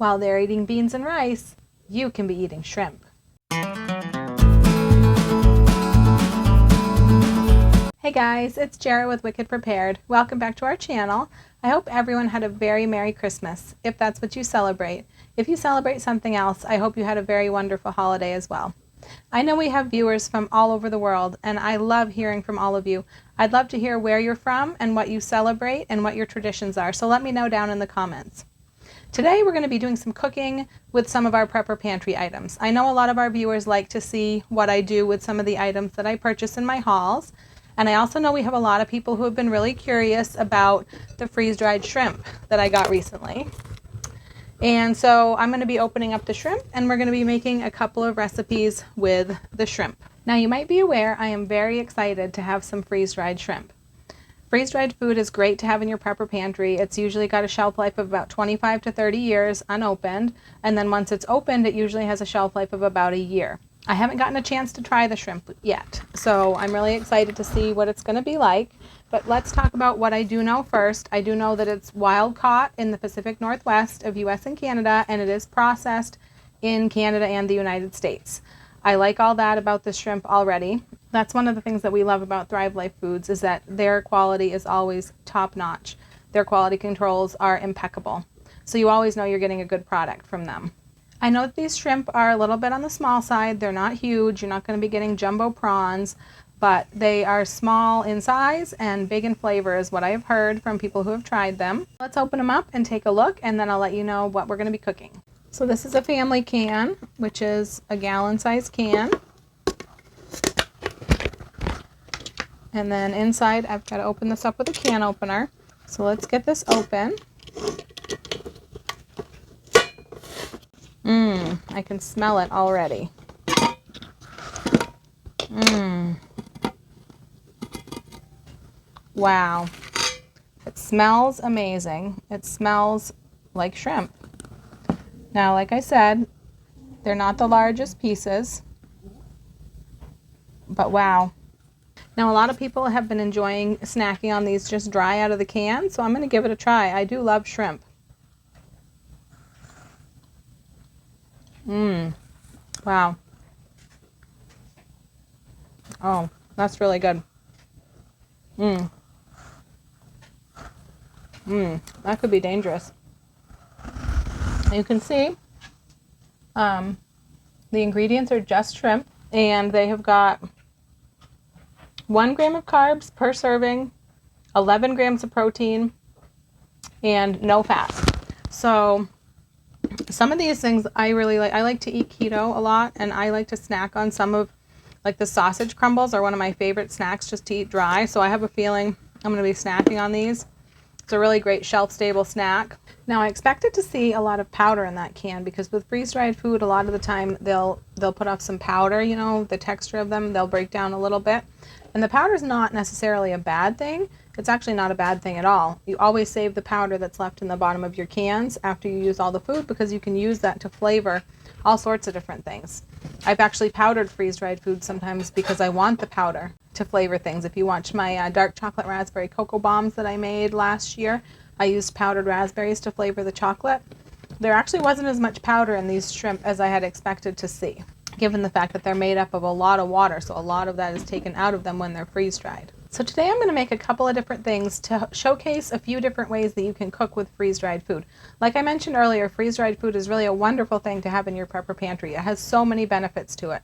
While they're eating beans and rice, you can be eating shrimp. Hey guys, it's Jarrett with Wicked Prepared. Welcome back to our channel. I hope everyone had a very Merry Christmas, if that's what you celebrate. If you celebrate something else, I hope you had a very wonderful holiday as well. I know we have viewers from all over the world, and I love hearing from all of you. I'd love to hear where you're from and what you celebrate and what your traditions are, so let me know down in the comments. Today we're going to be doing some cooking with some of our Prepper Pantry items. I know a lot of our viewers like to see what I do with some of the items that I purchase in my hauls. And I also know we have a lot of people who have been really curious about the freeze-dried shrimp that I got recently. And so I'm going to be opening up the shrimp, and we're going to be making a couple of recipes with the shrimp. Now you might be aware I am very excited to have some freeze-dried shrimp. Freeze-dried food is great to have in your Prepper Pantry. It's usually got a shelf life of about 25 to 30 years unopened, and then once it's opened it usually has a shelf life of about a year. I haven't gotten a chance to try the shrimp yet, so I'm really excited to see what it's going to be like. But let's talk about what I do know first. I do know that it's wild caught in the Pacific Northwest of US and Canada, and it is processed in Canada and the United States. I like all that about the shrimp already. That's one of the things that we love about Thrive Life Foods, is that their quality is always top-notch. Their quality controls are impeccable. So you always know you're getting a good product from them. I know that these shrimp are a little bit on the small side. They're not huge. You're not going to be getting jumbo prawns, but they are small in size and big in flavor is what I have heard from people who have tried them. Let's open them up and take a look, and then I'll let you know what we're going to be cooking. So this is a family can, which is a gallon-sized can. And then inside I've got to open this up with a can opener. So let's get this open. I can smell it already. Wow. It smells amazing. It smells like shrimp. Now, like I said, they're not the largest pieces, but wow. Now, a lot of people have been enjoying snacking on these just dry out of the can, so I'm going to give it a try. I do love shrimp. Wow. Oh, that's really good. That could be dangerous. You can see the ingredients are just shrimp, and they have got 1 gram of carbs per serving, 11 grams of protein, and no fat. So some of these things I really like. I like to eat keto a lot, and I like to snack on some of, like the sausage crumbles are one of my favorite snacks just to eat dry. So I have a feeling I'm going to be snacking on these. It's a really great shelf-stable snack. Now I expected to see a lot of powder in that can, because with freeze-dried food a lot of the time they'll put off some powder, you know, the texture of them, they'll break down a little bit. And the powder is not necessarily a bad thing. It's actually not a bad thing at all. You always save the powder that's left in the bottom of your cans after you use all the food, because you can use that to flavor all sorts of different things. I've actually powdered freeze-dried food sometimes because I want the powder to flavor things. If you watch my dark chocolate raspberry cocoa bombs that I made last year, I used powdered raspberries to flavor the chocolate. There actually wasn't as much powder in these shrimp as I had expected to see, given the fact that they're made up of a lot of water, so a lot of that is taken out of them when they're freeze-dried. So today I'm going to make a couple of different things to showcase a few different ways that you can cook with freeze-dried food. Like I mentioned earlier, freeze-dried food is really a wonderful thing to have in your Prepper Pantry. It has so many benefits to it.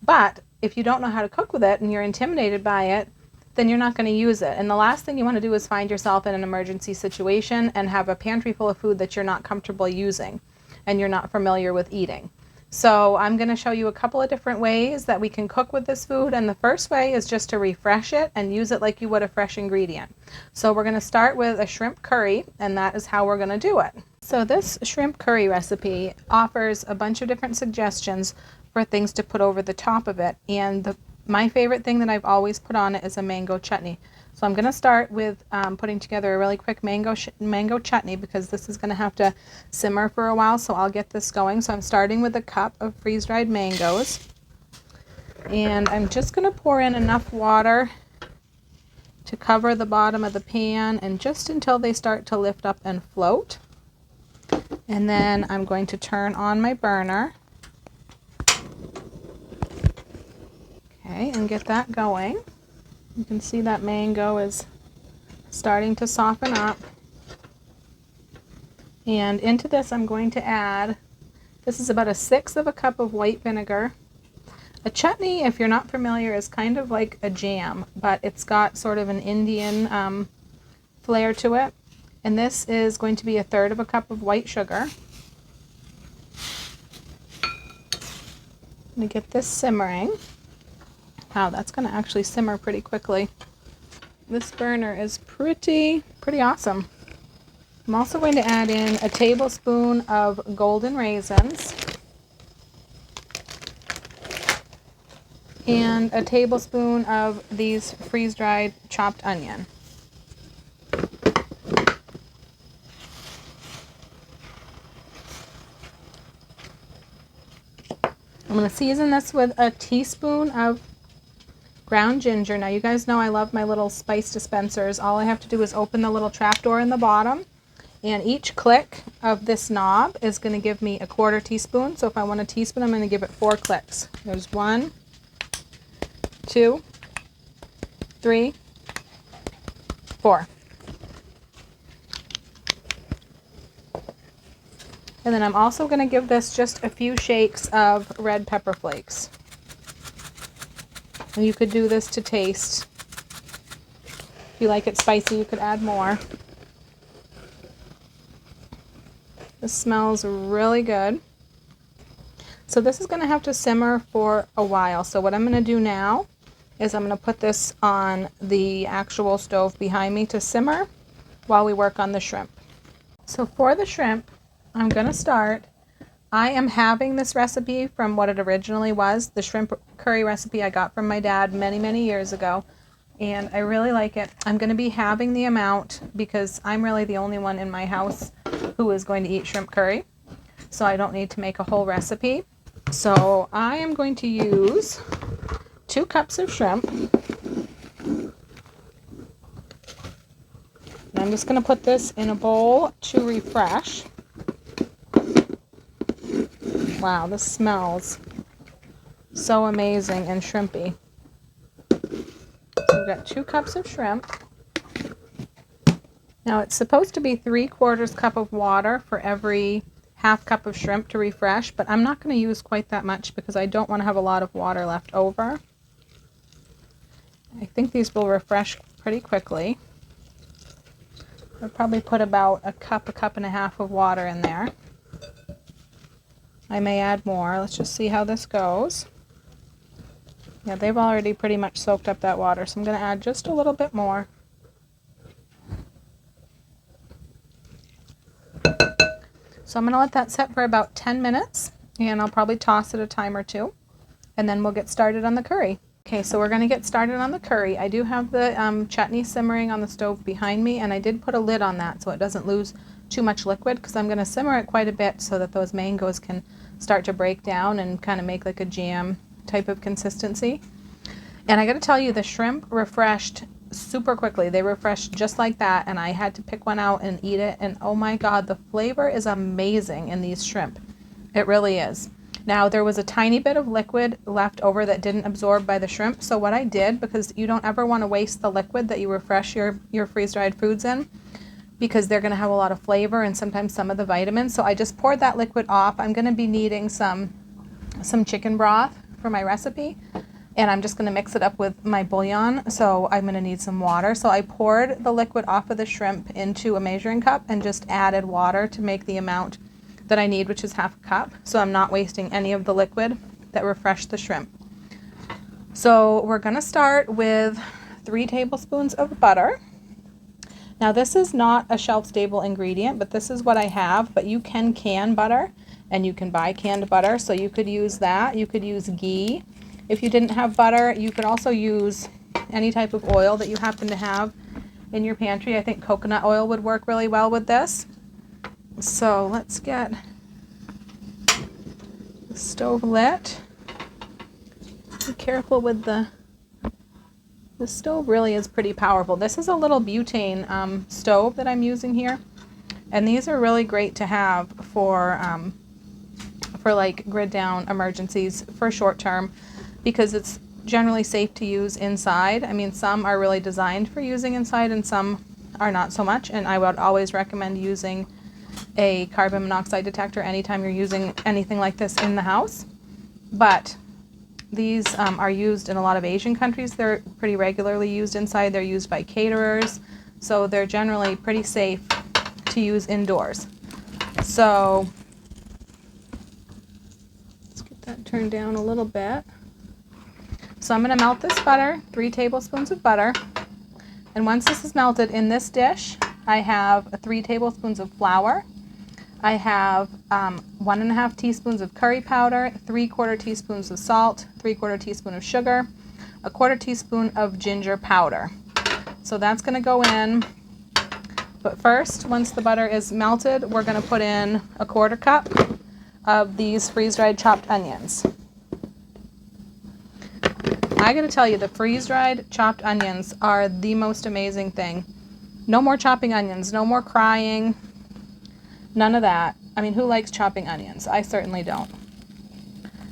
But if you don't know how to cook with it and you're intimidated by it, then you're not going to use it. And the last thing you want to do is find yourself in an emergency situation and have a pantry full of food that you're not comfortable using and you're not familiar with eating. So I'm going to show you a couple of different ways that we can cook with this food, and the first way is just to refresh it and use it like you would a fresh ingredient. So we're going to start with a shrimp curry, and that is how we're going to do it. So this shrimp curry recipe offers a bunch of different suggestions for things to put over the top of it, and my favorite thing that I've always put on it is a mango chutney. So I'm going to start with putting together a really quick mango chutney, because this is going to have to simmer for a while, so I'll get this going. So I'm starting with a cup of freeze-dried mangoes, and I'm just going to pour in enough water to cover the bottom of the pan, and just until they start to lift up and float. And then I'm going to turn on my burner. Okay, and get that going. You can see that mango is starting to soften up. And into this I'm going to add, this is about 1/6 of a cup of white vinegar. A chutney, if you're not familiar, is kind of like a jam, but it's got sort of an Indian flair to it. And this is going to be 1/3 of a cup of white sugar. I'm going to get this simmering. Wow, that's going to actually simmer pretty quickly. This burner is pretty awesome. I'm also going to add in a tablespoon of golden raisins and a tablespoon of these freeze-dried chopped onion. I'm going to season this with a teaspoon of ground ginger. Now you guys know I love my little spice dispensers. All I have to do is open the little trapdoor in the bottom, and each click of this knob is going to give me 1/4 teaspoon. So if I want a teaspoon, I'm going to give it 4 clicks. There's 1, 2, 3, 4. And then I'm also going to give this just a few shakes of red pepper flakes. And you could do this to taste. If you like it spicy, you could add more. This smells really good. So this is going to have to simmer for a while. So what I'm going to do now is I'm going to put this on the actual stove behind me to simmer while we work on the shrimp. So for the shrimp, I'm going to start. I am having this recipe from what it originally was, the shrimp curry recipe I got from my dad many years ago, and I really like it. I'm going to be halving the amount because I'm really the only one in my house who is going to eat shrimp curry, so I don't need to make a whole recipe. So I am going to use 2 cups of shrimp. And I'm just going to put this in a bowl to refresh. Wow, this smells so amazing and shrimpy. So we've got 2 cups of shrimp. Now it's supposed to be 3/4 cup of water for every 1/2 cup of shrimp to refresh, but I'm not going to use quite that much because I don't want to have a lot of water left over. I think these will refresh pretty quickly. I'll probably put about a cup and a half of water in there. I may add more. Let's just see how this goes. Yeah, they've already pretty much soaked up that water, so I'm going to add just a little bit more. So I'm going to let that set for about 10 minutes, and I'll probably toss it a time or 2, and then we'll get started on the curry. Okay, so we're going to get started on the curry. I do have the chutney simmering on the stove behind me, and I did put a lid on that so it doesn't lose too much liquid, because I'm going to simmer it quite a bit so that those mangoes can start to break down and kind of make like a jam type of consistency. And I got to tell you, the shrimp refreshed super quickly. They refreshed just like that, and I had to pick one out and eat it, and oh my god, the flavor is amazing in these shrimp. It really is. Now there was a tiny bit of liquid left over that didn't absorb by the shrimp, so what I did, because you don't ever want to waste the liquid that you refresh your freeze-dried foods in, because they're going to have a lot of flavor and sometimes some of the vitamins, so I just poured that liquid off. I'm going to be needing some chicken broth for my recipe, and I'm just going to mix it up with my bouillon, so I'm going to need some water. So I poured the liquid off of the shrimp into a measuring cup and just added water to make the amount that I need, which is 1/2 cup, so I'm not wasting any of the liquid that refreshed the shrimp. So we're going to start with 3 tablespoons of butter. Now this is not a shelf-stable ingredient, but this is what I have, but you can butter, and you can buy canned butter, so you could use that. You could use ghee. If you didn't have butter, you could also use any type of oil that you happen to have in your pantry. I think coconut oil would work really well with this. So let's get the stove lit. Be careful with the stove really is pretty powerful. This is a little butane stove that I'm using here, and these are really great to have for like grid down emergencies for short term, because it's generally safe to use inside. I mean, some are really designed for using inside and some are not so much, and I would always recommend using a carbon monoxide detector anytime you're using anything like this in the house. But these are used in a lot of Asian countries. They're pretty regularly used inside. They're used by caterers, so they're generally pretty safe to use indoors. So let's get that turned down a little bit. So I'm going to melt this butter, 3 tablespoons of butter. And once this is melted in this dish, I have 3 tablespoons of flour. I have 1½ teaspoons of curry powder, 3/4 teaspoons of salt, 3/4 teaspoon of sugar, 1/4 teaspoon of ginger powder. So that's going to go in. But first, once the butter is melted, we're going to put in 1/4 cup of these freeze-dried chopped onions. I gotta tell you, the freeze-dried chopped onions are the most amazing thing. No more chopping onions, no more crying, none of that. I mean, who likes chopping onions? I certainly don't.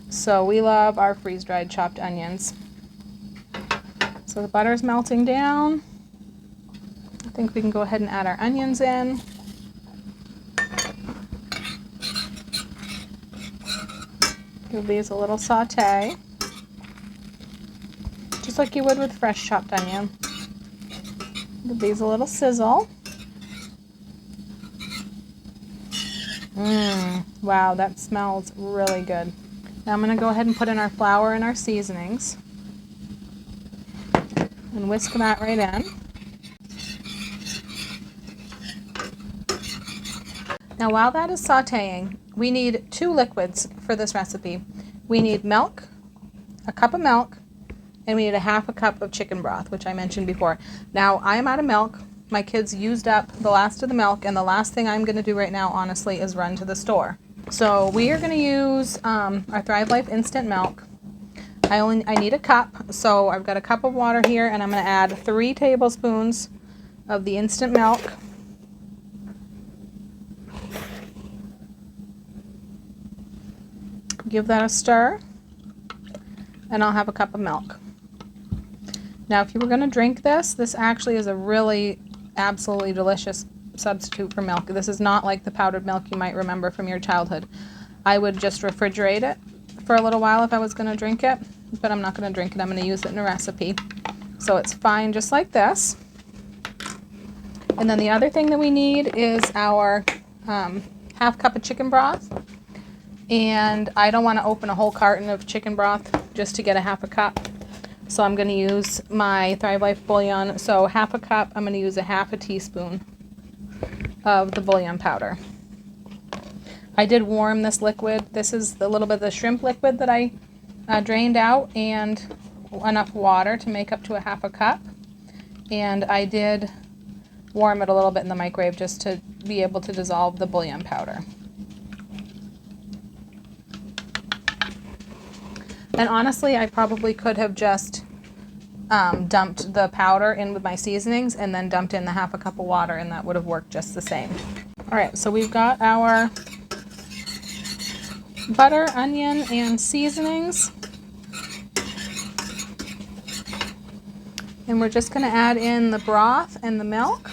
So we love our freeze-dried chopped onions. So the butter's melting down. I think we can go ahead and add our onions in. Give these a little saute, just like you would with fresh chopped onion. Give these a little sizzle. Wow, that smells really good. Now I'm going to go ahead and put in our flour and our seasonings and whisk that right in. Now while that is sauteing, we need 2 liquids for this recipe. We need milk, a cup of milk, and we need 1/2 cup of chicken broth, which I mentioned before. Now I am out of milk. My kids used up the last of the milk, and the last thing I'm going to do right now, honestly, is run to the store. So we are going to use our Thrive Life instant milk. I need a cup, so I've got a cup of water here, and I'm going to add 3 tablespoons of the instant milk. Give that a stir, and I'll have a cup of milk. Now, if you were going to drink this, this actually is a really absolutely delicious substitute for milk. This is not like the powdered milk you might remember from your childhood. I would just refrigerate it for a little while if I was going to drink it, but I'm not going to drink it. I'm going to use it in a recipe. So it's fine just like this. And then the other thing that we need is our 1/2 cup of chicken broth. And I don't want to open a whole carton of chicken broth just to get 1/2 cup. So I'm going to use my Thrive Life bouillon. So 1/2 cup, I'm going to use 1/2 teaspoon of the bouillon powder. I did warm this liquid. This is a little bit of the shrimp liquid that I drained out, and enough water to make up to 1/2 cup. And I did warm it a little bit in the microwave just to be able to dissolve the bouillon powder. And honestly, I probably could have just dumped the powder in with my seasonings and then dumped in the 1/2 cup of water, and that would have worked just the same. All right, so we've got our butter, onion, and seasonings. And we're just going to add in the broth and the milk.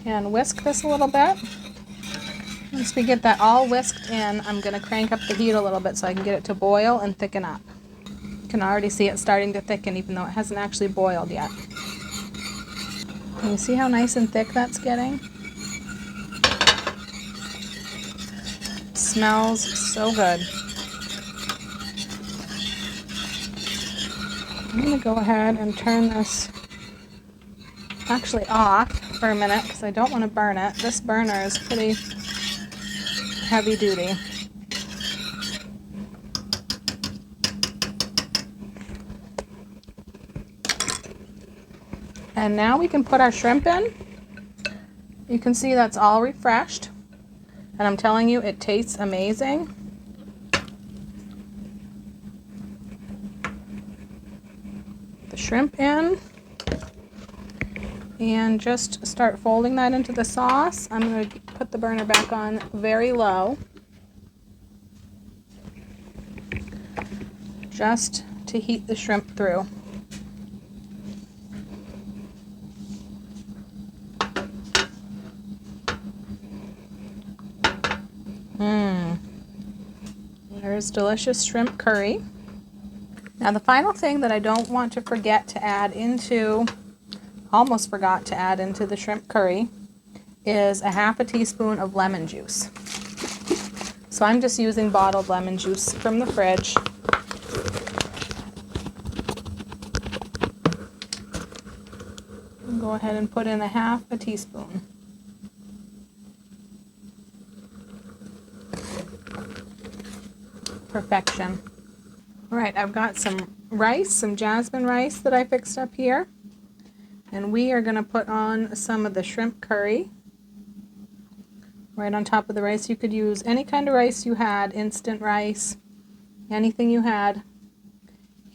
And whisk this a little bit. Once we get that all whisked in, I'm going to crank up the heat a little bit so I can get it to boil and thicken up. You can already see it starting to thicken even though it hasn't actually boiled yet. Can you see how nice and thick that's getting? It smells so good. I'm going to go ahead and turn this actually off for a minute because I don't want to burn it. This burner is pretty heavy duty. And now we can put our shrimp in. You can see that's all refreshed. And I'm telling you, it tastes amazing. shrimp in and just start folding that into the sauce. I'm going to put the burner back on very low just to heat the shrimp through. There's delicious shrimp curry. Now the final thing that I don't want to forget to add into, almost forgot to add into the shrimp curry, is a half a teaspoon of lemon juice. So I'm just using bottled lemon juice from the fridge. Go ahead and put in a half a teaspoon. Perfection. All right, I've got some rice, some jasmine rice that I fixed up here. And we are going to put on some of the shrimp curry right on top of the rice. You could use any kind of rice you had, instant rice, anything you had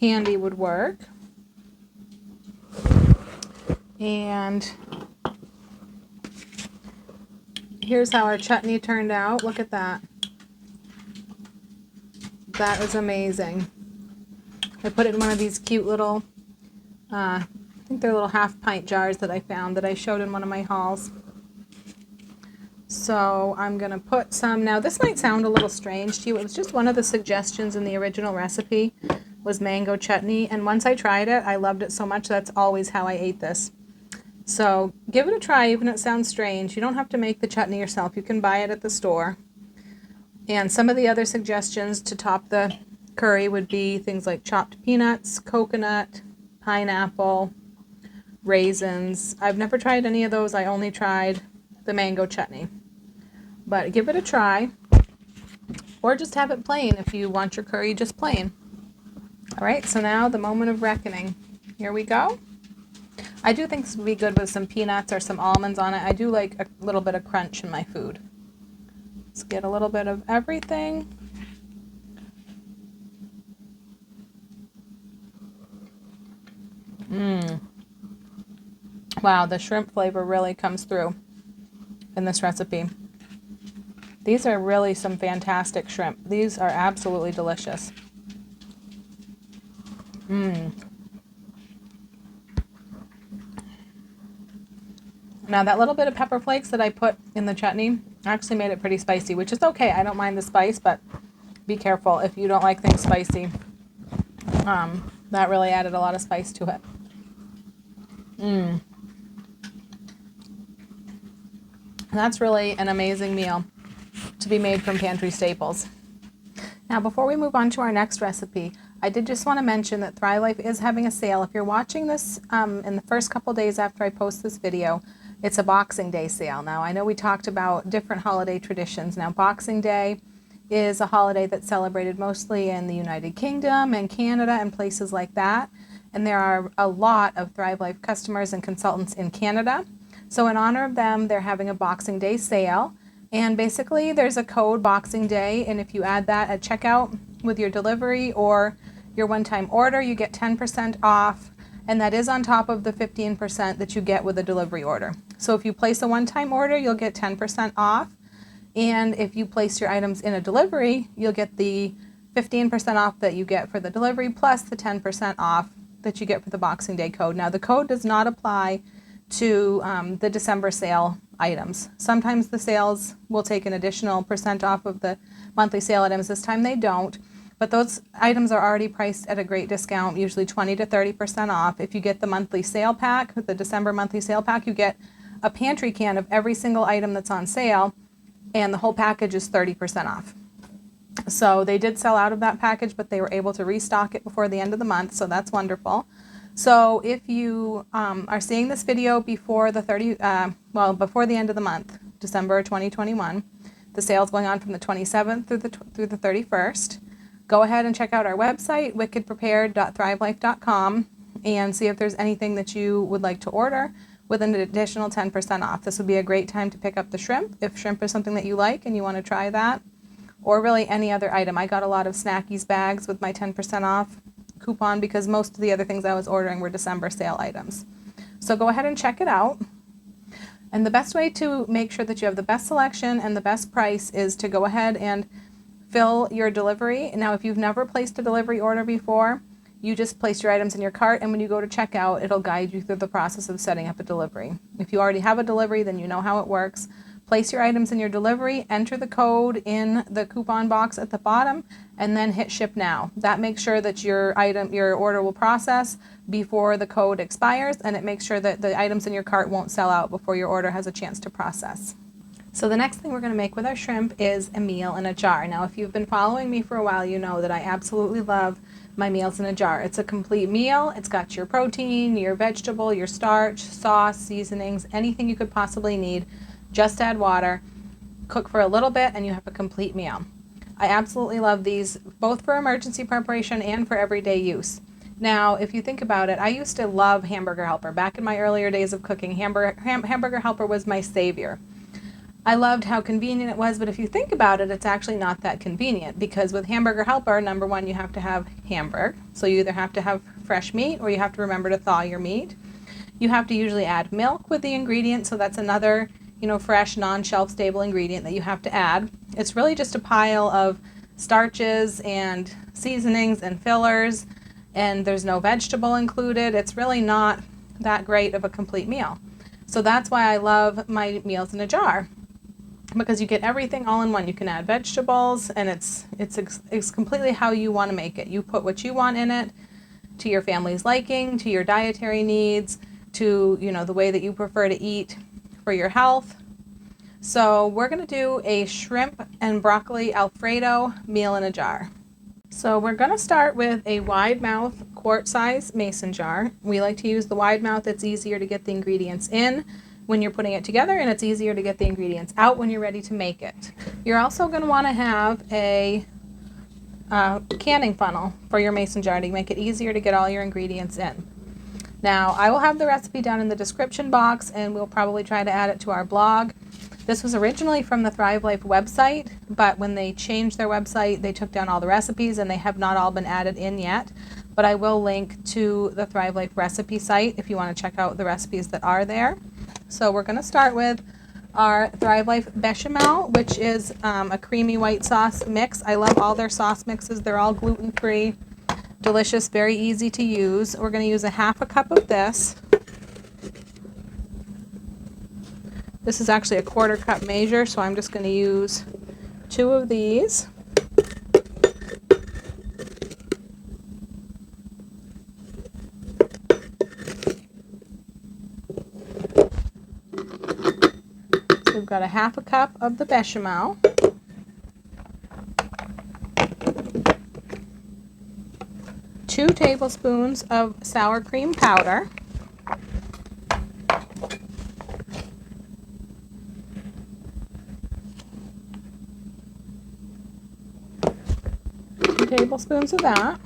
handy would work. And here's how our chutney turned out. Look at that. That is amazing. I put it in one of these cute little, I think they're little half-pint jars that I found that I showed in one of my hauls. So I'm going to put some, now this might sound a little strange to you, it was just one of the suggestions in the original recipe was mango chutney, and once I tried it, I loved it so much that's always how I ate this. So give it a try, even if it sounds strange. You don't have to make the chutney yourself, you can buy it at the store. And some of the other suggestions to top the curry would be things like chopped peanuts, coconut, pineapple, raisins. I've never tried any of those, I only tried the mango chutney. But give it a try, or just have it plain if you want your curry just plain. Alright, so now the moment of reckoning. Here we go. I do think this would be good with some peanuts or some almonds on it. I do like a little bit of crunch in my food. Let's get a little bit of everything. Wow, the shrimp flavor really comes through in this recipe. These are really some fantastic shrimp. These are absolutely delicious. Now that little bit of pepper flakes that I put in the chutney actually made it pretty spicy, which is okay. I don't mind the spice, but be careful if you don't like things spicy. That really added a lot of spice to it. That's really an amazing meal to be made from pantry staples. Now before we move on to our next recipe, I did just want to mention that Thrive Life is having a sale. If you're watching this in the first couple days after I post this video, it's a Boxing Day sale. Now I know we talked about different holiday traditions. Now Boxing Day is a holiday that's celebrated mostly in the United Kingdom and Canada and places like that. And there are a lot of Thrive Life customers and consultants in Canada. So in honor of them, they're having a Boxing Day sale. And basically there's a code Boxing Day, and if you add that at checkout with your delivery or your one-time order, you get 10% off, and that is on top of the 15% that you get with a delivery order. So if you place a one-time order, you'll get 10% off, and if you place your items in a delivery, you'll get the 15% off that you get for the delivery plus the 10% off that you get for the Boxing Day code. Now the code does not apply to the December sale items. Sometimes the sales will take an additional % off of the monthly sale items. This time they don't, but those items are already priced at a great discount, usually 20 to 30% off. If you get the monthly sale pack, the December monthly sale pack, you get a pantry can of every single item that's on sale, and the whole package is 30% off. So they did sell out of that package, but they were able to restock it before the end of the month, so that's wonderful. So if you are seeing this video before the before the end of the month, December 2021, the sale's going on from the 27th through the 31st. Go ahead and check out our website, wickedprepared.thrivelife.com, and see if there's anything that you would like to order with an additional 10% off. This would be a great time to pick up the shrimp, if shrimp is something that you like and you want to try that, or really any other item. I got a lot of Snackies bags with my 10% off coupon because most of the other things I was ordering were December sale items. So go ahead and check it out. And the best way to make sure that you have the best selection and the best price is to go ahead and fill your delivery. Now, if you've never placed a delivery order before, you just place your items in your cart, and when you go to checkout, it'll guide you through the process of setting up a delivery. If you already have a delivery, then you know how it works. Place your items in your delivery, enter the code in the coupon box at the bottom, and then hit ship now. That makes sure that your order will process before the code expires, and it makes sure that the items in your cart won't sell out before your order has a chance to process. So the next thing we're going to make with our shrimp is a meal in a jar. Now, if you've been following me for a while, you know that I absolutely love my meals in a jar. It's a complete meal. It's got your protein, your vegetable, your starch, sauce, seasonings, anything you could possibly need. Just add water, cook for a little bit, and you have a complete meal. I absolutely love these, both for emergency preparation and for everyday use. Now, if you think about it, I used to love Hamburger Helper. Back in my earlier days of cooking, Hamburger Helper was my savior. I loved how convenient it was, but if you think about it, it's actually not that convenient, because with Hamburger Helper, number one, you have to have Hamburg. So you either have to have fresh meat or you have to remember to thaw your meat. You have to usually add milk with the ingredient, so that's another fresh, non-shelf stable ingredient that you have to add. It's really just a pile of starches and seasonings and fillers, and there's no vegetable included. It's really not that great of a complete meal. So that's why I love my meals in a jar, because you get everything all in one. You can add vegetables, and it's completely how you want to make it. You put what you want in it, to your family's liking, to your dietary needs, to the way that you prefer to eat for your health. So we're going to do a shrimp and broccoli Alfredo meal in a jar. So we're going to start with a wide mouth quart size mason jar. We like to use the wide mouth. It's easier to get the ingredients in when you're putting it together, and it's easier to get the ingredients out when you're ready to make it. You're also going to want to have a canning funnel for your mason jar to make it easier to get all your ingredients in. Now, I will have the recipe down in the description box, and we'll probably try to add it to our blog. This was originally from the Thrive Life website, but when they changed their website, they took down all the recipes, and they have not all been added in yet. But I will link to the Thrive Life recipe site if you want to check out the recipes that are there. So we're going to start with our Thrive Life Bechamel, which is a creamy white sauce mix. I love all their sauce mixes. They're all gluten-free. Delicious, very easy to use. We're going to use a half a cup of this. This is actually a 1/4 cup measure, so I'm just going to use 2 of these. So we've got a half a cup of the bechamel. 2 tablespoons of sour cream powder. 2 tablespoons of that.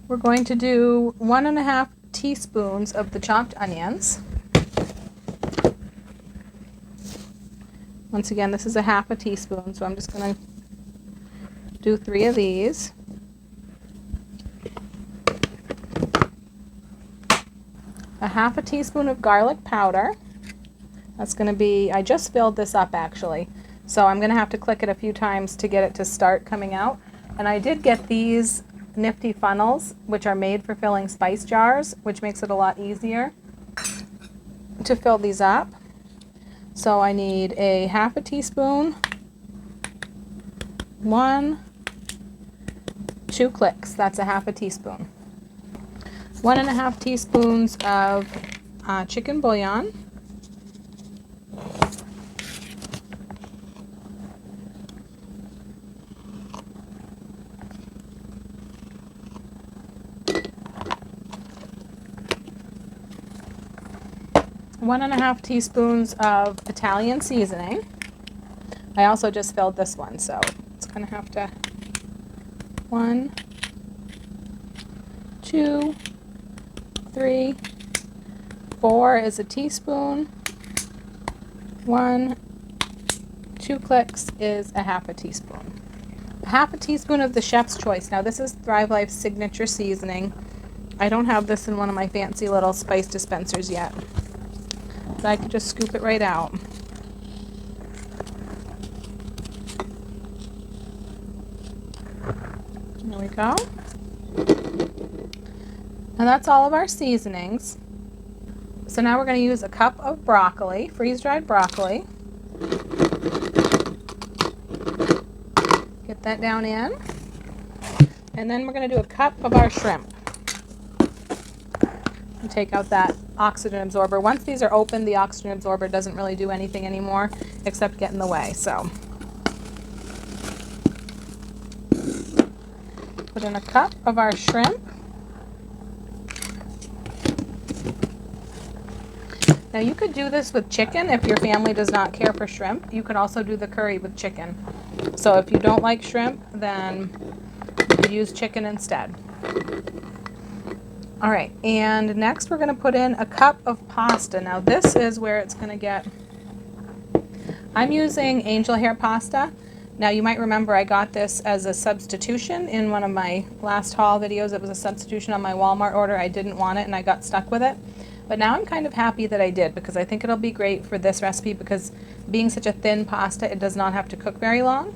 We're going to do 1½ teaspoons of the chopped onions. Once again, this is a half a teaspoon, so I'm just going to do 3 of these. A half a teaspoon of garlic powder. That's going to be, I just filled this up actually, so I'm going to have to click it a few times to get it to start coming out. And I did get these nifty funnels, which are made for filling spice jars, which makes it a lot easier to fill these up. So I need a half a teaspoon, 2 clicks, that's a half a teaspoon. 1½ teaspoons of chicken bouillon. One and a half teaspoons of Italian seasoning. I also just filled this one, so it's going to have to 1, 2, 3, 4 is a teaspoon. 1, 2 clicks is a half a teaspoon. A half a teaspoon of the chef's choice. Now this is Thrive Life's signature seasoning. I don't have this in one of my fancy little spice dispensers yet. So I could just scoop it right out. There we go. And that's all of our seasonings. So now we're going to use a cup of broccoli, freeze-dried broccoli. Get that down in. And then we're going to do a cup of our shrimp. And take out that oxygen absorber. Once these are open, the oxygen absorber doesn't really do anything anymore except get in the way. So put in a cup of our shrimp. Now you could do this with chicken if your family does not care for shrimp. You could also do the curry with chicken. So if you don't like shrimp, then you could use chicken instead. All right, and next we're going to put in a cup of pasta. Now this is where it's going to get, I'm using angel hair pasta. Now you might remember I got this as a substitution in one of my last haul videos. It was a substitution on my Walmart order. I didn't want it and I got stuck with it. But now I'm kind of happy that I did, because I think it'll be great for this recipe, because being such a thin pasta, it does not have to cook very long.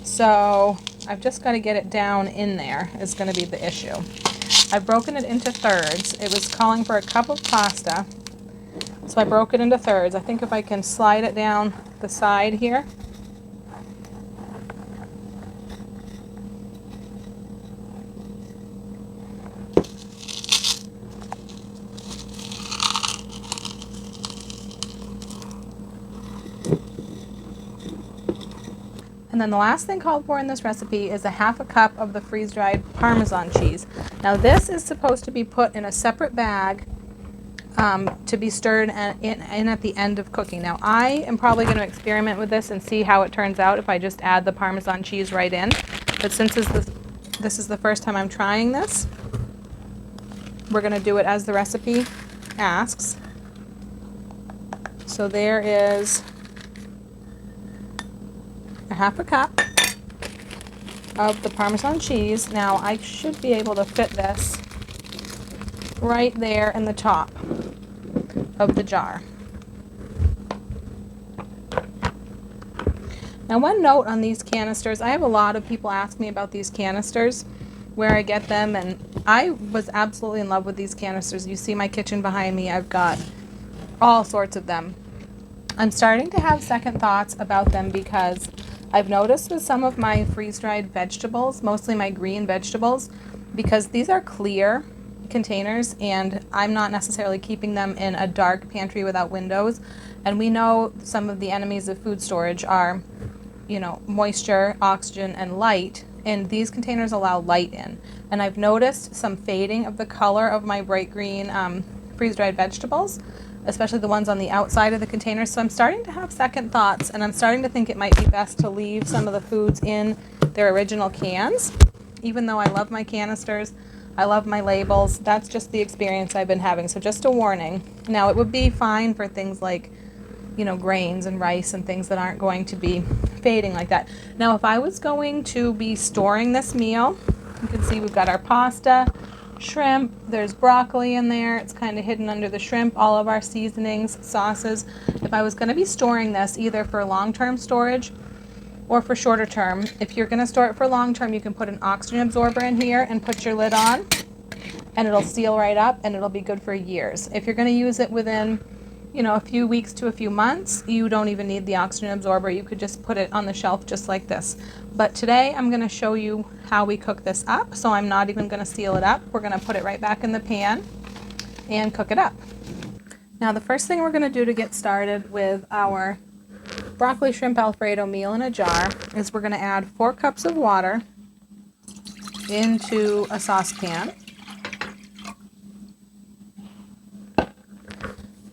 So I've just got to get it down in there is going to be the issue. I've broken it into thirds. It was calling for a cup of pasta, so I broke it into thirds. I think if I can slide it down the side here. And then the last thing called for in this recipe is a half a cup of the freeze-dried Parmesan cheese. Now this is supposed to be put in a separate bag to be stirred in at the end of cooking. Now I am probably going to experiment with this and see how it turns out if I just add the Parmesan cheese right in. But since this is the first time I'm trying this, we're going to do it as the recipe asks. So there is a half a cup of the Parmesan cheese. Now I should be able to fit this right there in the top of the jar. Now one note on these canisters, I have a lot of people ask me about these canisters, where I get them, and I was absolutely in love with these canisters. You see my kitchen behind me, I've got all sorts of them. I'm starting to have second thoughts about them, because I've noticed with some of my freeze-dried vegetables, mostly my green vegetables, because these are clear containers and I'm not necessarily keeping them in a dark pantry without windows, and we know some of the enemies of food storage are, you know, moisture, oxygen, and light, and these containers allow light in. And I've noticed some fading of the color of my bright green freeze-dried vegetables, especially the ones on the outside of the container. So I'm starting to have second thoughts, and I'm starting to think it might be best to leave some of the foods in their original cans. Even though I love my canisters, I love my labels, that's just the experience I've been having. So just a warning. Now it would be fine for things like, you know, grains and rice and things that aren't going to be fading like that. Now if I was going to be storing this meal, you can see we've got our pasta, shrimp, there's broccoli in there, it's kind of hidden under the shrimp, all of our seasonings, sauces. If I was going to be storing this either for long-term storage or for shorter term, if you're going to store it for long-term, you can put an oxygen absorber in here and put your lid on, and it'll seal right up and it'll be good for years. If you're going to use it within, you know, a few weeks to a few months, you don't even need the oxygen absorber. You could just put it on the shelf just like this. But today I'm going to show you how we cook this up, so I'm not even going to seal it up. We're going to put it right back in the pan and cook it up. Now the first thing we're going to do to get started with our broccoli shrimp Alfredo meal in a jar is we're going to add 4 cups of water into a saucepan.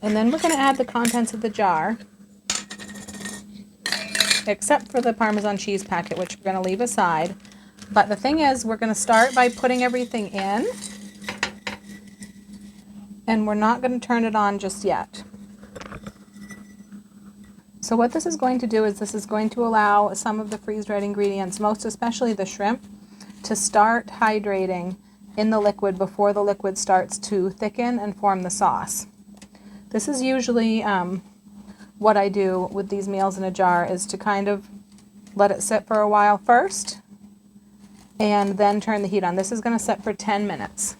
And then we're going to add the contents of the jar, except for the Parmesan cheese packet, which we're going to leave aside. But the thing is, we're going to start by putting everything in, and we're not going to turn it on just yet. So what this is going to do is this is going to allow some of the freeze-dried ingredients, most especially the shrimp, to start hydrating in the liquid before the liquid starts to thicken and form the sauce. This is usually what I do with these meals in a jar, is to kind of let it sit for a while first and then turn the heat on. This is going to sit for 10 minutes.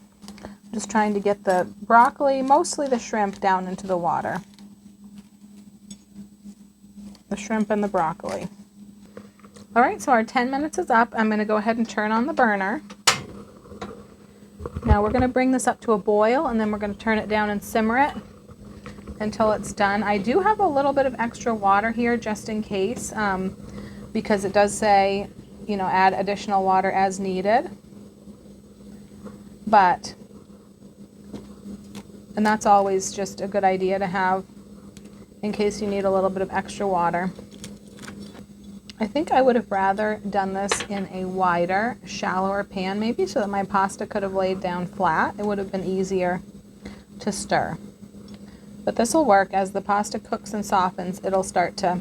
Just trying to get the broccoli, mostly the shrimp, down into the water. The shrimp and the broccoli. All right, so our 10 minutes is up. I'm going to go ahead and turn on the burner. Now we're going to bring this up to a boil, and then we're going to turn it down and simmer it until it's done. I do have a little bit of extra water here just in case, because it does say, you know, add additional water as needed. And that's always just a good idea to have in case you need a little bit of extra water. I think I would have rather done this in a wider, shallower pan maybe, so that my pasta could have laid down flat. It would have been easier to stir. But this will work. As the pasta cooks and softens, it'll start to,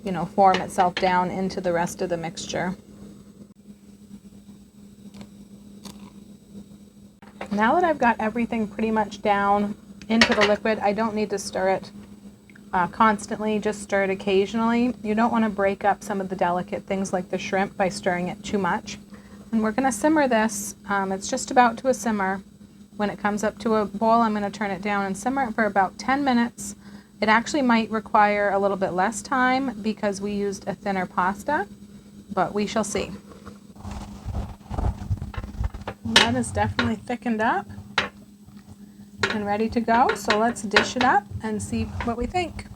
you know, form itself down into the rest of the mixture. Now that I've got everything pretty much down into the liquid, I don't need to stir it constantly, just stir it occasionally. You don't want to break up some of the delicate things like the shrimp by stirring it too much. And we're going to simmer this. It's just about to a simmer. When it comes up to a boil, I'm going to turn it down and simmer it for about 10 minutes. It actually might require a little bit less time because we used a thinner pasta, but we shall see. That is definitely thickened up and ready to go. So let's dish it up and see what we think.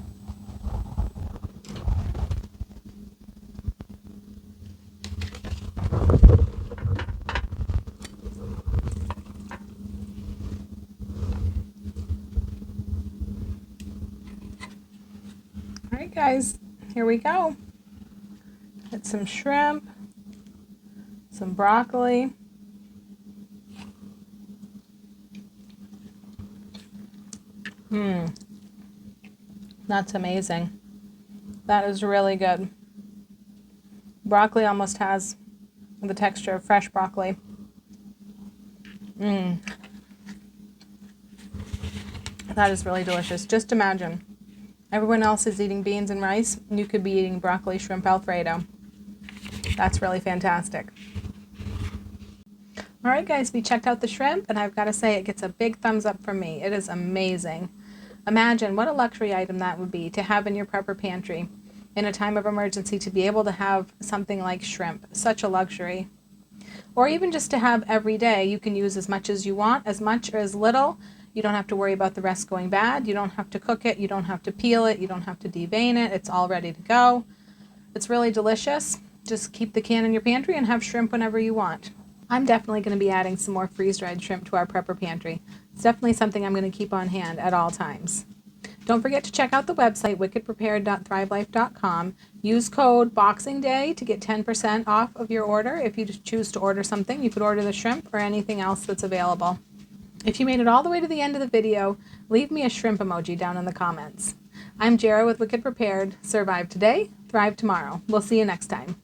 All right, guys, here we go. It's some shrimp, some broccoli. That's amazing. That is really good. Broccoli almost has the texture of fresh broccoli. That is really delicious. Just imagine, everyone else is eating beans and rice, and you could be eating broccoli shrimp Alfredo. That's really fantastic. All right, guys, we checked out the shrimp, and I've got to say it gets a big thumbs up from me. It is amazing. Imagine what a luxury item that would be to have in your prepper pantry in a time of emergency, to be able to have something like shrimp. Such a luxury. Or even just to have every day. You can use as much as you want, as much or as little. You don't have to worry about the rest going bad. You don't have to cook it. You don't have to peel it. You don't have to devein it. It's all ready to go. It's really delicious. Just keep the can in your pantry and have shrimp whenever you want. I'm definitely going to be adding some more freeze-dried shrimp to our prepper pantry. It's definitely something I'm going to keep on hand at all times. Don't forget to check out the website, wickedprepared.thrivelife.com. Use code Boxing Day to get 10% off of your order. If you choose to order something, you could order the shrimp or anything else that's available. If you made it all the way to the end of the video, leave me a shrimp emoji down in the comments. I'm Jara with Wicked Prepared. Survive today, thrive tomorrow. We'll see you next time.